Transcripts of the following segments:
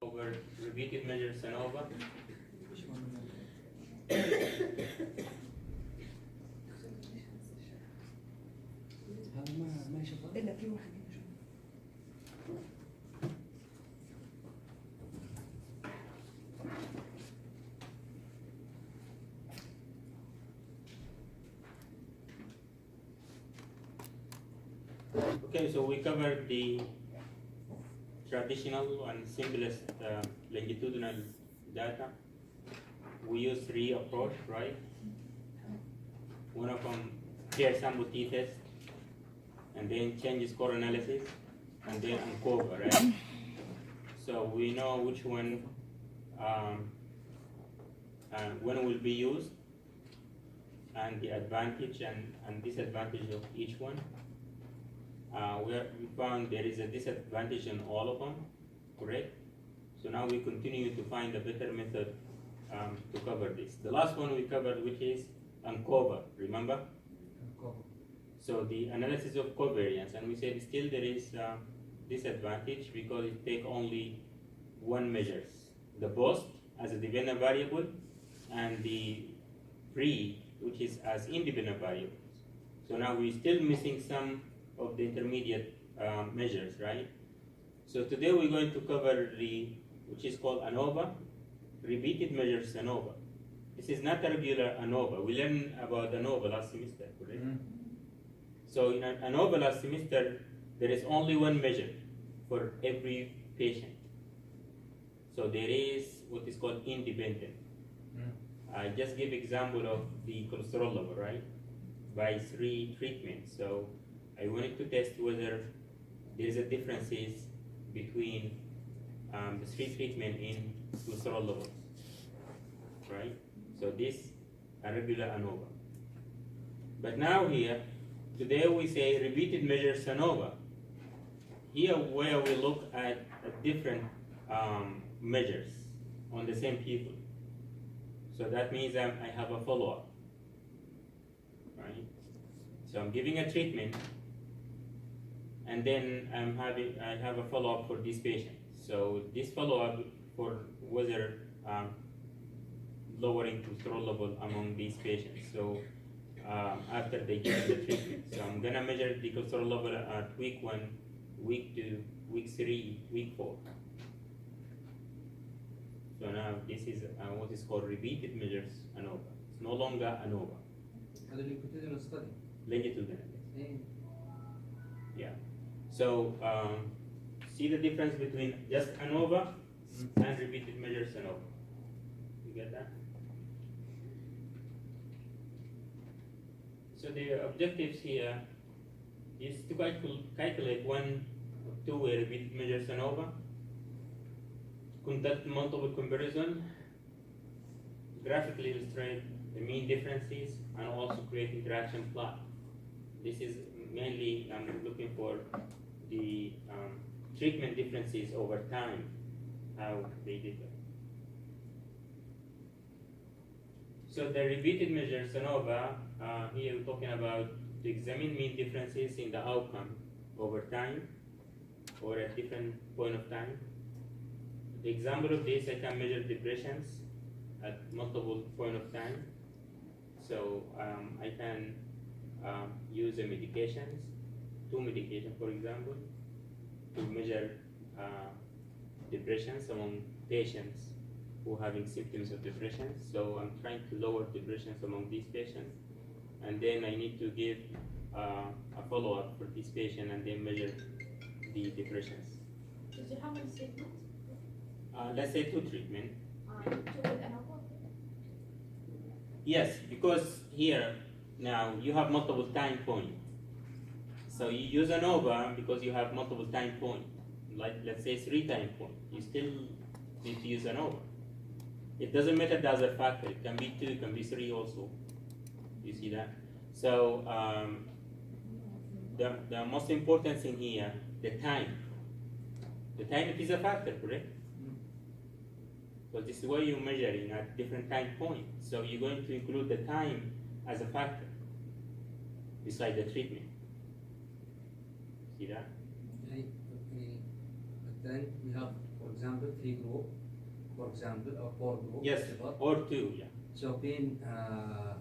over repeated measures ANOVA. ما يشوفها الا في واحد يشوف. Okay, so we covered the traditional and simplest longitudinal data. We use three approach, right? One of them pair sample t-test, and then change score analysis, and then uncover, right? So we know which one when will be used, and the advantage and disadvantage of each one. We found there is a disadvantage in all of them, correct? So now we continue to find a better method to cover this. The last one we covered, which is uncover, remember? So the analysis of covariance, and we said still there is disadvantage because it take only one measures, the post as a dependent variable and the pre, which is as independent variables. So now we're still missing some of the intermediate measures, right? So today we're going to cover which is called ANOVA, repeated measures ANOVA. This is not a regular ANOVA. We learned about ANOVA last semester, correct? So in ANOVA last semester, there is only one measure for every patient. So there is what is called independent. I just give example of the cholesterol level, right? By 3 treatments. So I wanted to test whether there is a differences between the 3 treatment in cholesterol levels, right? So this a regular ANOVA. But now here, today we say repeated measures ANOVA. Here where we look at different measures on the same people. So that means I have a follow-up, right? So I'm giving a treatment, and then I have a follow-up for this patient. So this follow-up for whether lowering cholesterol level among these patients. So after they get the treatment, so I'm gonna measure the cholesterol level at week 1, week 2, week 3, week 4. So now this is what is called repeated measures ANOVA. It's no longer ANOVA. هذا اللي كنت تدرس study. Longitudinal. إيه. Yeah. So see the difference between just ANOVA and repeated measures ANOVA. You get that? So the objectives here is to calculate 1 or 2 repeated measures ANOVA, conduct multiple comparison, graphically illustrate the mean differences, and also create interaction plot. This is mainly I'm looking for the treatment differences over time, how they differ. So the repeated measures ANOVA, here we're talking about to examine mean differences in the outcome over time or at different point of time. The example of this, I can measure depressions at multiple point of time. So I can use the medications, 2 medications for example, to measure depressions among patients who are having symptoms of depression. So I'm trying to lower depressions among these patients, and then I need to give a follow-up for this patient and then measure the depressions. Did you have any treatment? Let's say 2 treatment. To with ANOVA? Yes, because here now you have multiple time points. So you use ANOVA because you have multiple time points. Like let's say 3 time points. You still need to use ANOVA. It doesn't matter the other factor. It can be 2, it can be 3 also. You see that? So the most important thing here, the time. The time it is a factor, correct? Because this is why you're measuring at different time points. So you're going to include the time as a factor beside the treatment. See that? Okay. But then we have for example, 3 group, for example, or 4 group, Yes, whatever. or 2, yeah. So being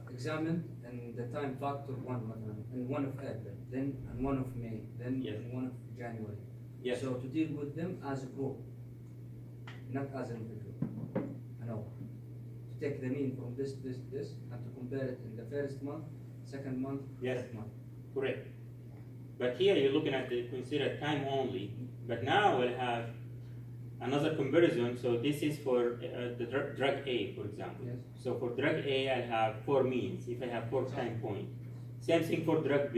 examined and the time factor 1 مثلا, and 1 of April, then and 1 of May, then Yes. and 1 of January. Yes. So to deal with them as a group, not as an individual. I know. To take the mean from this, and to compare it in the first month, second month, Yes. third month. Correct. But here you're looking at the considered time only. But now we'll have another comparison. So this is for the drug A, for example. Yes. So for drug A, I have 4 means if I have 4 time points. Same thing for drug B.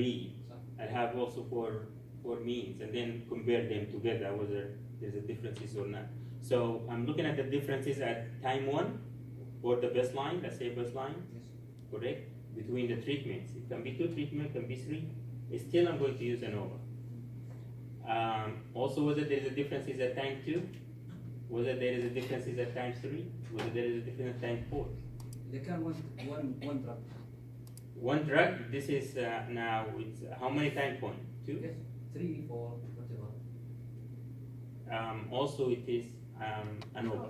I have also 4 means, and then compare them together whether there's a differences or not. So I'm looking at the differences at time 1 or the baseline, let's say baseline, Yes. correct? Between the treatments. It can be 2 treatments, it can be 3. Still I'm going to use ANOVA. Also whether there is a differences at time 2, whether there is a differences at time 3, whether there is a difference at time 4. They can one drug. One drug, this is now, it's how many time points? 2? Yes. 3, 4, whatever. Also it is ANOVA.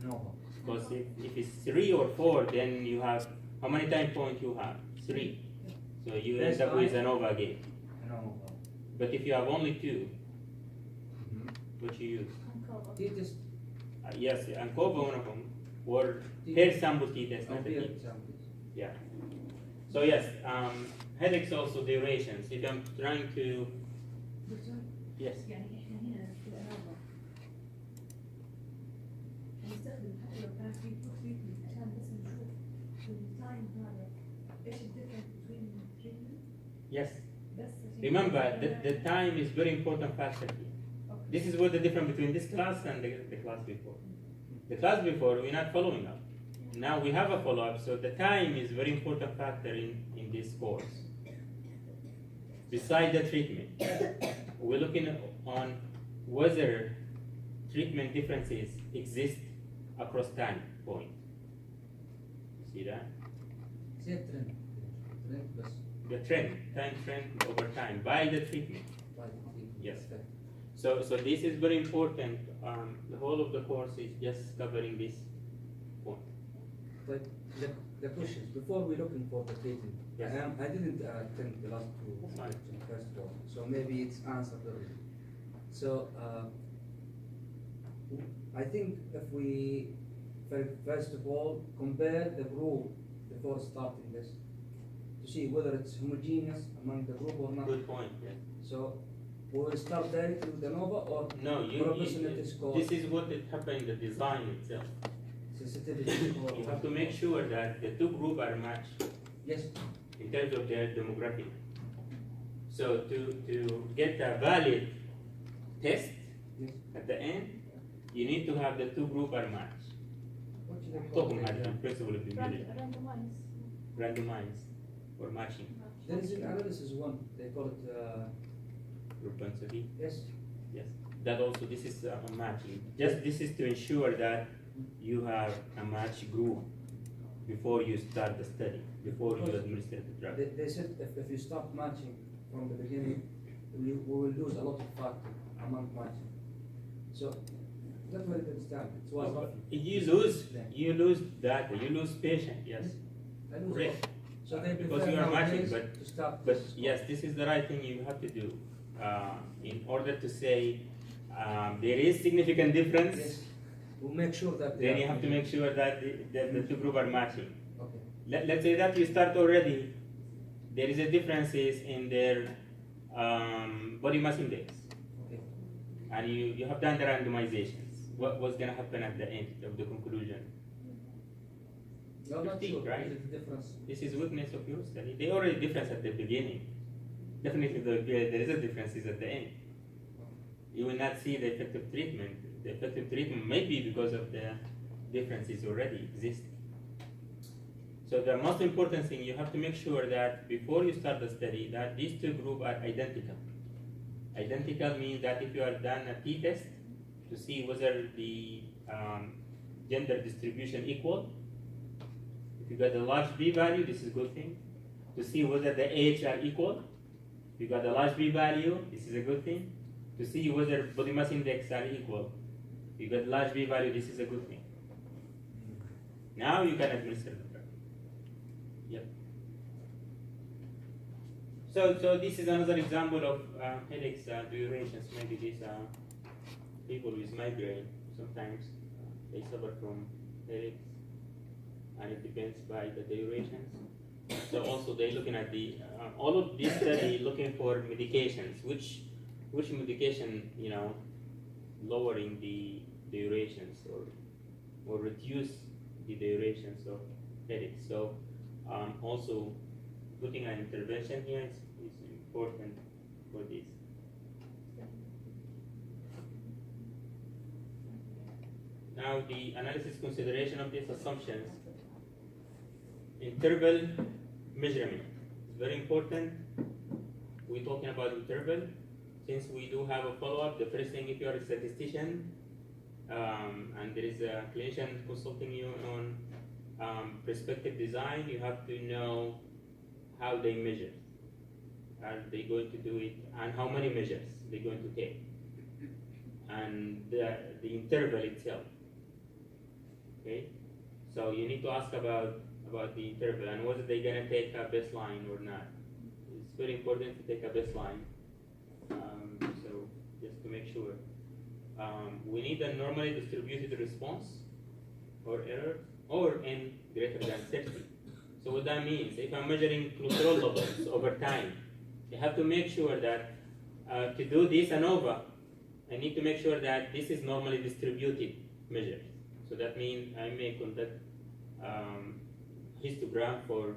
No. Because if it's 3 or 4, then you have, how many time points you have? 3. So you end up with ANOVA again. No. But if you have only 2, what you use? Uncover. He just Yes, ANCOVA one of them, or hair sample t-test, not the appear t. examples. Yeah. So yes, headaches also durations. If I'm trying to, yes. يعني احنا هنا في الأنابة نستخدم حتى لو كان في تريتمنت عشان بس نشوف التايم هذا ايش الديفرنس بين التريتمنت Yes. بس عشان Remember, the time is very important factor here. This is what the difference between this class and the class before. The class before, we're not following up. Now we have a follow-up, so the time is very important factor in this course. Beside the treatment, we're looking on whether treatment differences exist across time point. See that? See trend. Trend بس. The trend, time trend over time by the treatment. Yes. So this is very important. The whole of the course is just covering this point. But the questions before we looking for the treatment. Yes. I didn't attend the last 2 lectures, first of all, so maybe it's answered already. So I think if we first of all compare the group before starting this to see whether it's homogeneous among the group or not. Good point. Yeah. So we will start directly with ANOVA or No, probability score, this is what it happened in the design itself. sensitivity score. You have to make sure that the 2 groups are matched Yes. in terms of their demographic. So to get a valid test Yes. at the end, you need to have the 2 groups are matched. What should I call Talking it? about the principle of division, Randomize. randomized or matching There is an analysis one. They call it propensity. yes. Yes, that also, this is a matching. Just this is to ensure that you have a match group before you start the study, before you administer the drug. They said if you start matching from the beginning, we will lose a lot of factor among matching. So that's what I understand. It's why You lose data, you lose patient, yes. I lose Correct. all. So they Because prefer you are matching, nowadays to start But this yes, this is the right thing you have to do. In order to say there is significant difference, Yes. We'll make sure that they then are- you have to make sure that the 2 groups are matching. Okay. Let's say that you start already, there is a differences in their body mass index, Okay. and you have done the randomizations. What's going to happen at the end of the conclusion? No, not 15, sure. right? Is it the difference? This is weakness of your study. They already difference at the beginning. Definitely there is a differences at the end. You will not see the effective treatment. The effective treatment may be because of the differences already existing. So the most important thing, you have to make sure that before you start the study, that these 2 groups are identical. Identical means that if you are done a t-test to see whether the gender distribution equal, if you got a large p-value, this is a good thing. To see whether the age are equal, if you got a large p-value, this is a good thing. To see whether body mass index are equal, You get large p value, this is a good thing. Now you can administer the drug. Yep. So this is another example of headaches durations. Maybe these people with migraine, sometimes they suffer from headaches, and it depends by the durations. So also they're looking at the all of this study looking for medications, which medication, you know, lowering the durations or reduce the durations of headaches. So also putting an intervention here is important for this. Now the analysis consideration of these assumptions. Interval measurement is very important. We're talking about interval. Since we do have a follow-up, the first thing, if you are a statistician and there is a clinician consulting you on prospective design, you have to know how they measure. Are they going to do it, and how many measures they're going to take, and the interval itself. Okay, so you need to ask about the interval and whether they're going to take a baseline or not. It's very important to take a baseline. So just to make sure. We need a normally distributed response or error or n greater than 30. So what that means, if I'm measuring cholesterol levels over time, you have to make sure that to do this ANOVA, I need to make sure that this is normally distributed measures. So that means I may conduct histogram for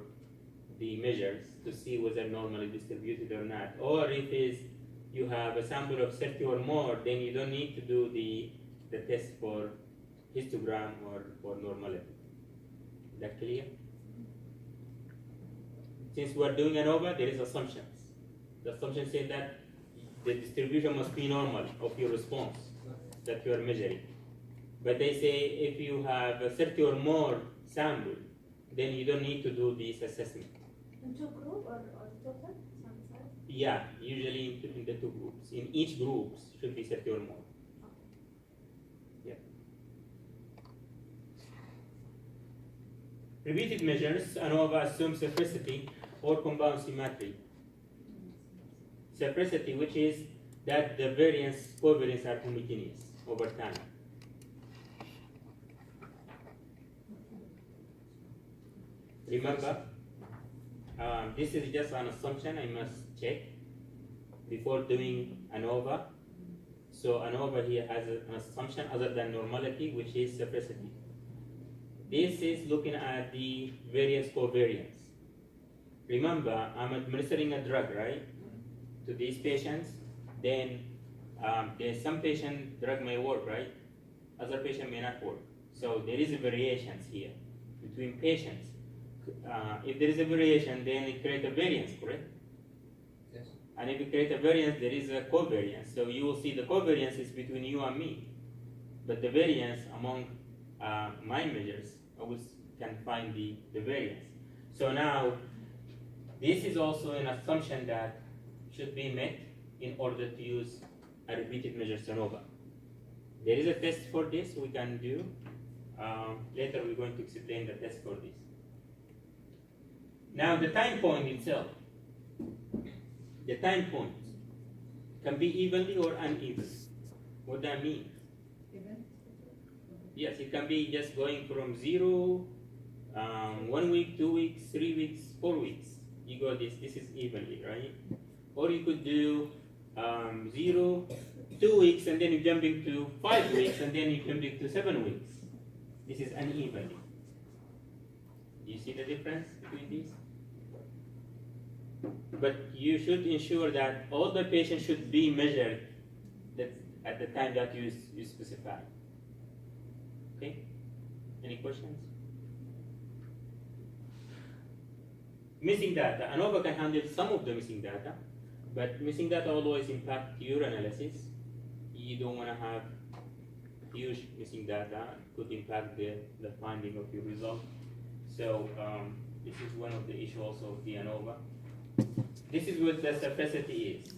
the measures to see whether normally distributed or not. Or if you have a sample of 30 or more, then you don't need to do the test for histogram or for normality. Is that clear? Since we are doing ANOVA, there is assumptions. The assumption says that the distribution must be normal of your response that you are measuring. But they say if you have a 30 or more sample, then you don't need to do this assessment. Into group or total sample size? Yeah, usually in the two groups. In each group should be 30 or more. Yeah. Repeated measures, ANOVA assumes simplicity or compound symmetry. Simplicity, which is that the variance, covariance are homogeneous over time. Remember, this is just an assumption I must check before doing ANOVA. So ANOVA here has an assumption other than normality, which is simplicity. This is looking at the variance covariance. Remember, I'm administering a drug, right, to these patients. Then there's some patient drug may work, right? Other patient may not work. So there is a variations here between patients. If there is a variation, then it creates a variance, correct? Yes. And if you create a variance, there is a covariance. So you will see the covariance is between you and me. But the variance among my measures, I always can find the variance. So now, this is also an assumption that should be met in order to use a repeated measure ANOVA. There is a test for this we can do. Later we're going to explain the test for this. Now the time point itself. The time points can be evenly or uneven. What that means? Even? Yes, it can be just going from 0, 1 week, 2 weeks, 3 weeks, 4 weeks. You go this is evenly, right? Or you could do 0, 2 weeks, and then you jump into 5 weeks, and then you jump into 7 weeks. This is unevenly. Do you see the difference between these? But you should ensure that all the patients should be measured at the time that you specify. Okay? Any questions? Missing data. ANOVA can handle some of the missing data, but missing data always impact your analysis. You don't want to have huge missing data. It could impact the finding of your result. So this is one of the issues also of the ANOVA. This is what the simplicity is.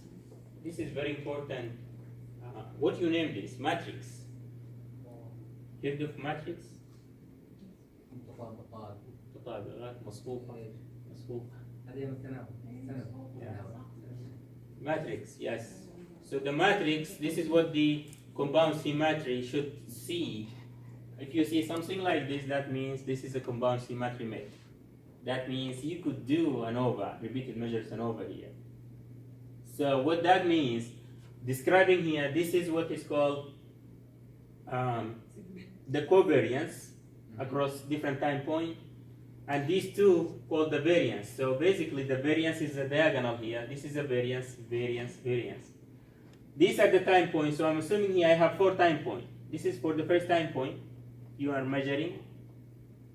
This is very important. What you name this? Matrix. تبدأ في ماتريكس متطابقات تطابقات مصفوفة إيش؟ مصفوفة. هذه من التناوب. Matrix, yes. So the matrix, this is what the compound symmetry should see. If you see something like this, that means this is a compound symmetry mate. That means you could do ANOVA, repeated measures ANOVA here. So what that means, describing here, this is what is called the covariance across different time point, and these two called the variance. So basically the variance is a diagonal here. This is a variance, variance, variance. These are the time points, so I'm assuming here I have 4 time points. This is for the first time point, you are measuring.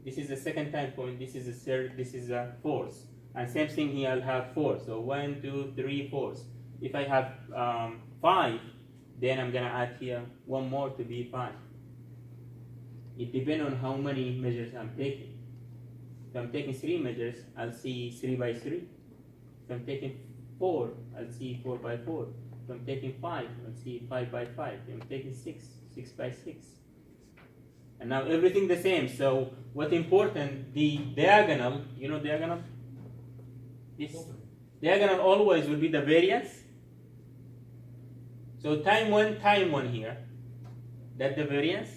This is the second time point, this is the third, this is the fourth. And same thing here, I'll have 4. So 1, 2, 3, 4. If I have 5, then I'm gonna add here 1 more to be 5. It depends on how many measures I'm taking. If I'm taking 3 measures, I'll see 3 by 3. If I'm taking 4, I'll see 4 by 4. If I'm taking 5, I'll see 5 by 5. If I'm taking 6, 6 by 6. And now everything the same. So what's important, the diagonal, you know diagonal? This diagonal always will be the variance. So time 1 here, that's the variance.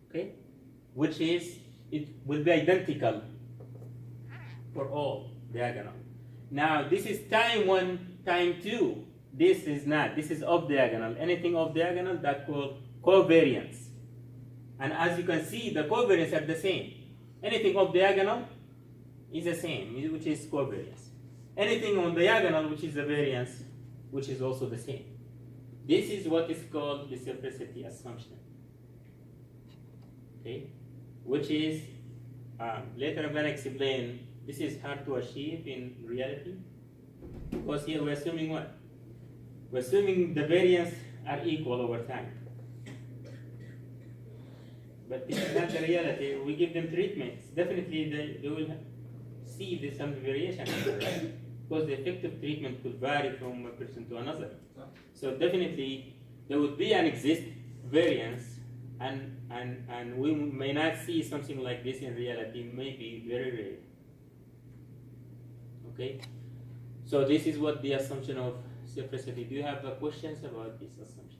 Okay? Which is, it will be identical for all diagonal. Now this is time 1, time 2. This is not. This is off diagonal. Anything off diagonal that called covariance. And as you can see, the covariance are the same. Anything off diagonal is the same, which is covariance. Anything on diagonal, which is the variance, which is also the same. This is what is called the simplicity assumption. Okay, which is later I'm going to explain. This is hard to achieve in reality because here we're assuming what? We're assuming the variance are equal over time. But this is not the reality. We give them treatments. Definitely they will see there's some variation, right? Because the effective treatment could vary from one person to another. So definitely there would be an exist variance, and we may not see something like this in reality, maybe very rare. Okay? So this is what the assumption of simplicity. Do you have questions about this assumption?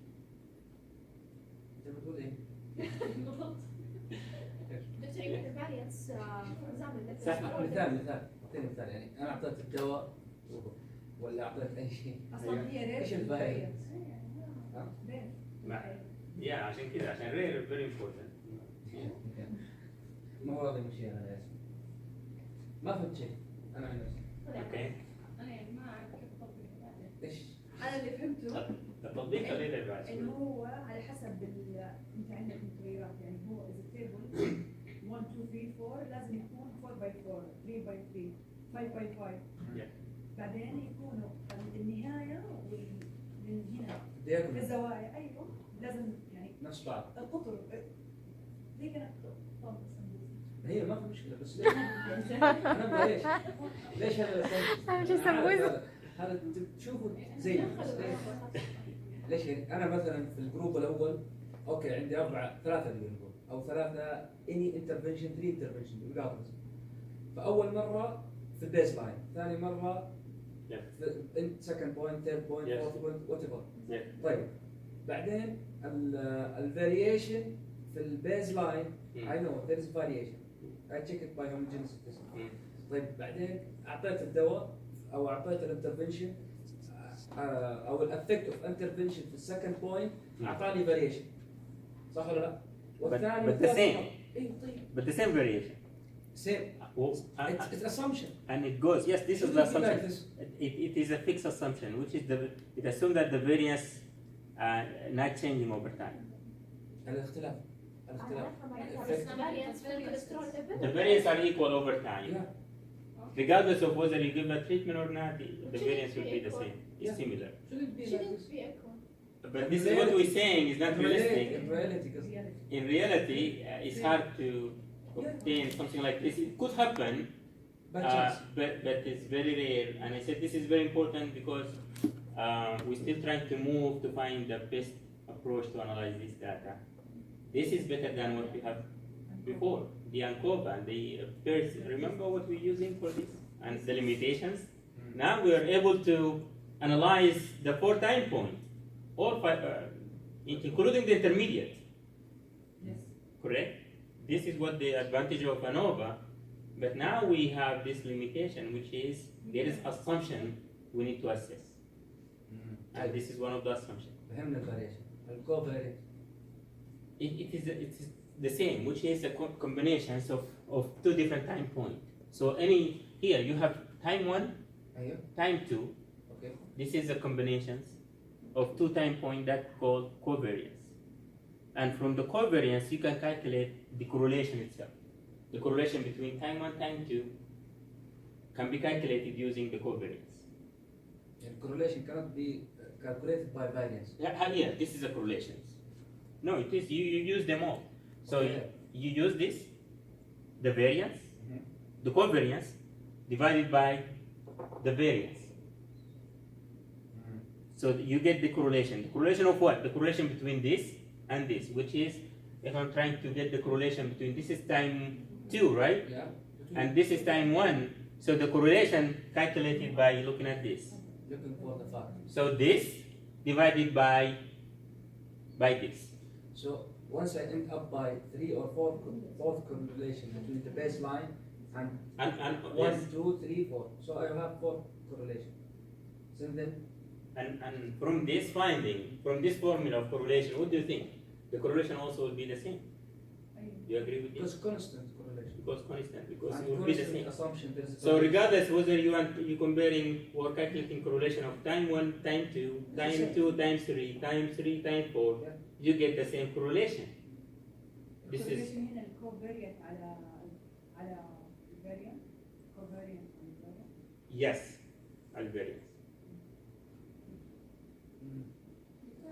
Dr. you the variance, for example, let's صح. مثال اعطيني مثال يعني انا اعطيت الدواء ولا اعطيت اي شيء. اصلا هي ايش الفارق؟ ها؟ Yeah, عشان كده عشان rare very important. ما هو راضي يمشي انا اسف. ما فهمت شيء انا عن نفسي. Okay. انا يعني ما اعرف كيف اطبق هذا. ايش؟ انا اللي فهمته التطبيق خلينا بعد. انه هو على حسب انت عندك متغيرات، يعني هو اذا تيبل 1 2 3 4 لازم يكون 4 باي 4 3 باي 3 5 باي 5 Yeah. بعدين يكونوا النهايه من هنا دياجونال الزوايا ايوه لازم يعني نفس بعض. القطر زي كده طب هي ما في مشكله بس ليش؟ انا ابغى ليش؟ ليش هذا الاساس؟ أهم شيء سمبوسة. هذا تشوفوا زي ليش يعني انا مثلا في الجروب الاول اوكي عندي 3 اللي نقول او 3 اني انترفنشن 3 انترفنشن ريجاردلس. فاول مره في البيس لاين، ثاني مره في سكند بوينت، ثيرد بوينت، فورث بوينت، وات ايفر. طيب بعدين الفاريشن في البيز لاين I know there is variation. I check it by homogeneous. طيب بعدين اعطيت الدواء او اعطيت الانترفنشن او الافكت اوف انترفنشن في السكند بوينت اعطاني فاريشن، صح ولا لا؟ والثاني but the same. اي طيب But the same variation. same. It's assumption. And it goes, yes, this is the Shouldn't be like assumption. this. It is a fixed assumption, which is it assumes that the variance not changing over time. الاختلاف The variance are equal over time. Yeah. Regardless of whether you give a treatment or not, the variance will be the same. It's Yeah. similar. Shouldn't be like this. But this is what we're saying is not In realistic. reality, because In reality, it's hard to obtain something like this. It could happen, bad chance. but it's very rare. And I said this is very important because we're still trying to move to find the best approach to analyze this data. This is better than what we have before. The ANCOVA and the pairs. Remember what we're using for this and the limitations. Now we are able to analyze the 4 time point, all 5, including the intermediate. Yes. Correct? This is what the advantage of ANOVA. But now we have this limitation, which is there is assumption we need to assess. And this is one of the assumptions. فهمنا الفاريشن الكوفيريت It is the same, which is a combinations of 2 different time points. So here you have time 1, ايوه time 2. اوكي This is a combinations of 2 time points that called covariance. And from the covariance, you can calculate the correlation itself. The correlation between time 1 time 2 can be calculated using the covariance. يعني correlation cannot be calculated by variance. Yeah, this is a correlation. No, it is you use them all. So Okay. you use this, the variance, the covariance divided by the variance. So you get the correlation. The correlation of what? The correlation between this and this, which is if I'm trying to get the correlation between this is time 2, right? Yeah. And this is time 1. So the correlation calculated by looking at this. Looking for the fact. So this divided by this. So once I end up by 3 or 4 fourth correlation between the baseline and And 1, yes. 2, 3, 4. So I have 4 correlation. So then And from this finding, from this formula of correlation, what do you think? The correlation also will be the same. Do you agree with this? because constant correlation. Because constant, because And it will be the constant same. assumption there is a So correlation. regardless whether you comparing or calculating correlation of time 1, time 2, time 2, time 3, time 3, time 4, Yeah. you get the same correlation. This is الكورليشن هنا الكوفاريانت على الفاريانت كوفاريانت على الفاريانت. yes, alvariance.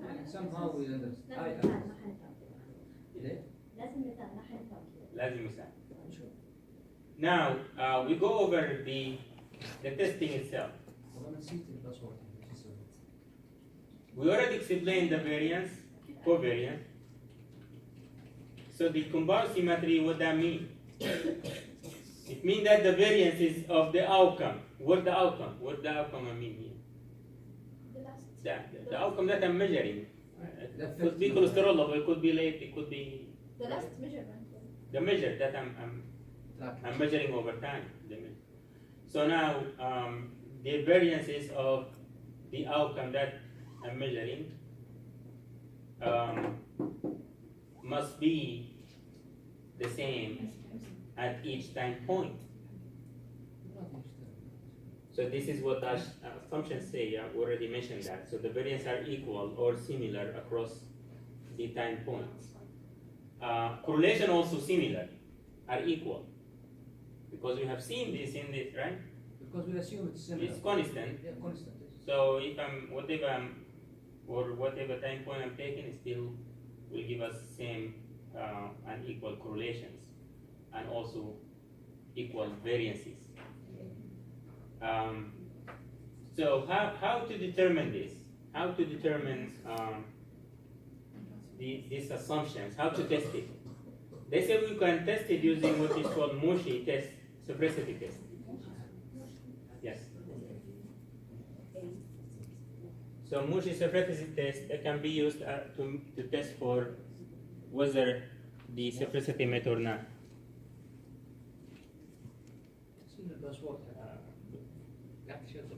يعني somehow we understand. لازم مثال ما حنفهم. ليه؟ لازم مثال ما حنفهم. لازم مثال. شو؟ Now we go over the testing itself. والله نسيت الباسورد. We already explained the variance, covariance. So the compound symmetry, what that mean? It means that the variance is of the outcome. What the outcome? What the outcome I mean here? The last. The outcome that I'm measuring. It could be cholesterol level, it could be late, it could be The last measurement. the measure that I'm measuring over time. So now the variances of the outcome that I'm measuring must be the same at each time point. So this is what the assumptions say. I already mentioned that. So the variance are equal or similar across the time points. Correlation also similar, are equal. Because we have seen this in this, right? Because we assume it's similar. It's constant. Yeah, constant. Yes. So if whatever time point I'm taking, it still will give us same and equal correlations and also equal variances. So how to determine this? How to determine these assumptions? How to test it? They say we can test it using what is called Mushi test, reciprocity test. Yes. So Mushi reciprocity test can be used to test for whether the reciprocity met or not. نسينا الباسورد. قاعد تشغل.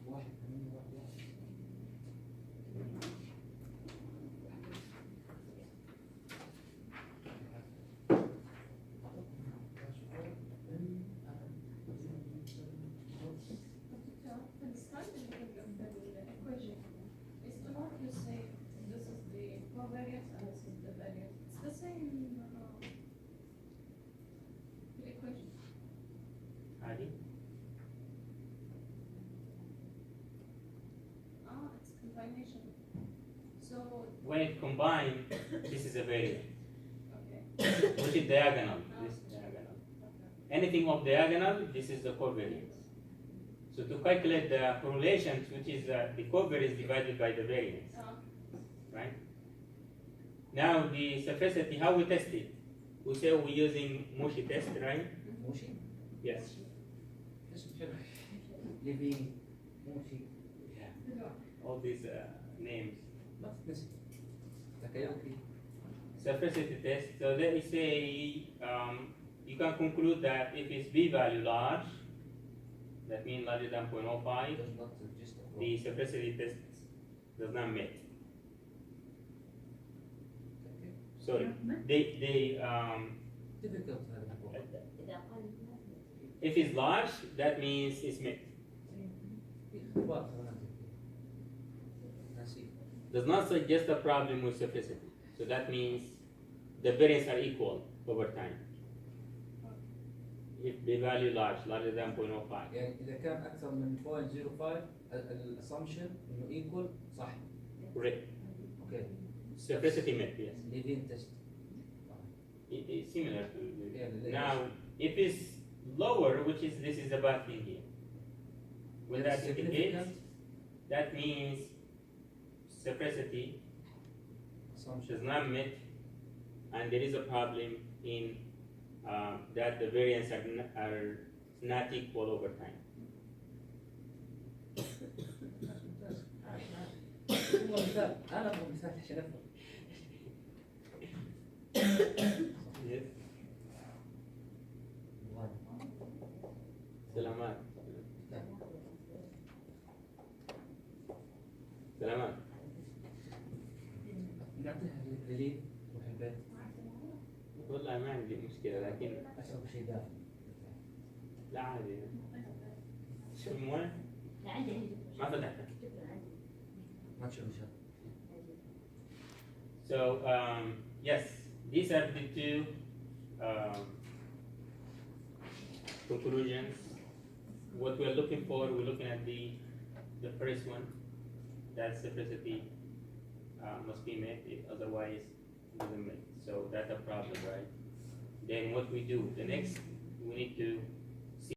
واحد ثمانية واحد واحد. Understanding of the equation is to not to say this is the covariance and this is the variance. It's the same equation. Adi? It's combination. So When it combined, this is a variance, okay. which is diagonal. This diagonal. Okay. Anything off diagonal, this is the covariance. So to calculate the correlations, which is the covariance divided by the variance, right? Now the specificity, how we test it? We say we're using Mushi test, right? موشي Yes. اسم حلو ليفي موشي All these names. ما تتنسي تكايوكي Specificity test. So they say you can conclude that if its p-value large, that means larger than 0.05, does not register the specificity test does not meet. Sorry, they difficult هذا الموضوع if it's large, that means it's met. في اختبار كمان ناسي Does not suggest a problem with specificity. So that means the variance are equal over time. If the value larger than 0.05. يعني اذا كان اكثر من 0.05 الاسامبشن انه ايكوال صح Correct. اوكي Specificity met, yes. ليفين تيست It's similar to Yeah, now if it's lower, which is this is a bad thing here. What that indicates, that means specificity assumption is not met, and there is a problem in that the variance are not equal over time. هو مثال انا ابغى مثال عشان افهم Yes. سلامات. سلامات. نعطيها لليل نروح البيت والله ما عندي مشكلة لكن اشرب شيء دافئ لا عادي. شو المهم؟ لا عندي ما فتحتها. ما تشرب شيء So yes, these are the two conclusions. What we're looking for, we're looking at the first one, that specificity must be met, if otherwise it doesn't meet. So that's a problem, right? Then what we do, the next we need to